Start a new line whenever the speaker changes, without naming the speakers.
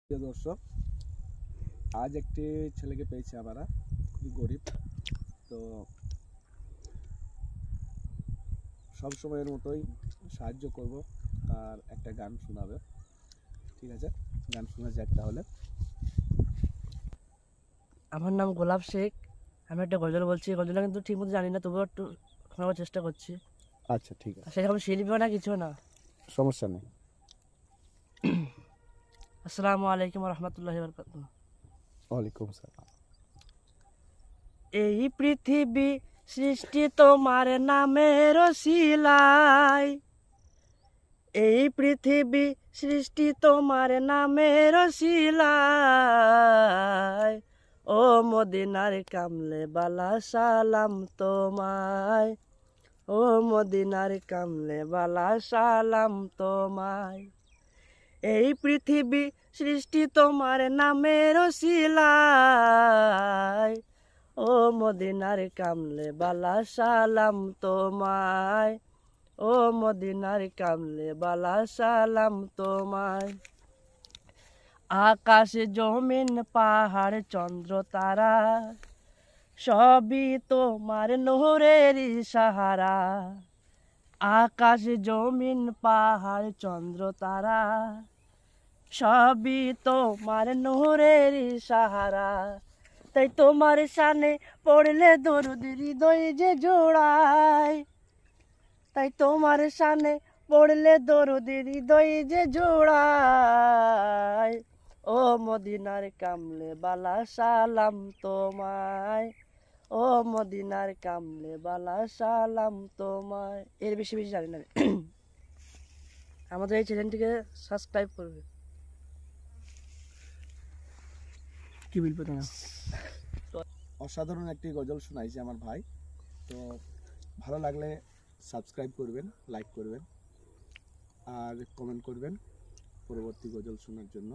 প্রিয় দর্শক, আজ একটি ছেলেকে পেয়েছি আমরা, খুবই গরিব। তো সব সময়ের মতোই সাহায্য করব আর একটা গান শোনাবে। ঠিক আছে, গান শোনা যাক তাহলে।
আমার নাম গোলাপ শেখ। আমি একটা গজল বলছি। গজলটা কিন্তু ঠিক মতো জানি না, তবুও একটু শোনাবার চেষ্টা করছি।
আচ্ছা, ঠিক আছে,
সেরকম শিল্পীও না, কিছু না।
সমস্যা নেই।
আসসালামু আলাইকুম রহমতুল্লাহি বারাকাতুহু।
ওয়ালাইকুম সালাম।
এই পৃথিবী সৃষ্টি তোমার নামের শিলায়, এই পৃথিবী সৃষ্টি তোমার নামের শিলায়। ও মদিনার কামলে বালা সালাম তোমায়, ও মদিনার কামলে বালা সালাম তোমায়। এই পৃথিবী সৃষ্টি তোমার নামের শিলায়, ও মদিনার কামলে বালা সালাম তোমায়, ও মদিনার কামলে বালা সালাম তোমায়। আকাশ জমিন পাহাড় চন্দ্র তারা সবই তোমার নূরেরই সাহারা। আকাশ জমিন পাহাড় চন্দ্র তারা সবই তোমার নূরেরই সাহারা। তাই তোমার শানে পড়লে দরুদ হৃদয় যে জোড়ায়, তাই তোমার শানে পড়লে দরুদ হৃদয় যে জোড়ায়। ও মদিনার কামলে বালা সালাম তোমায়, ও মদিনার কামলে বালা সালাম তোমায়। এর বেশি বেশি জানি না। আমাদের এই চ্যানেলটিকে সাবস্ক্রাইব করবে। কি বলবো না,
অসাধারণ একটি গজল শোনাইছে আমার ভাই। তো ভালো লাগলে সাবস্ক্রাইব করবেন, লাইক করবেন আর কমেন্ট করবেন পরবর্তী গজল শোনার জন্য।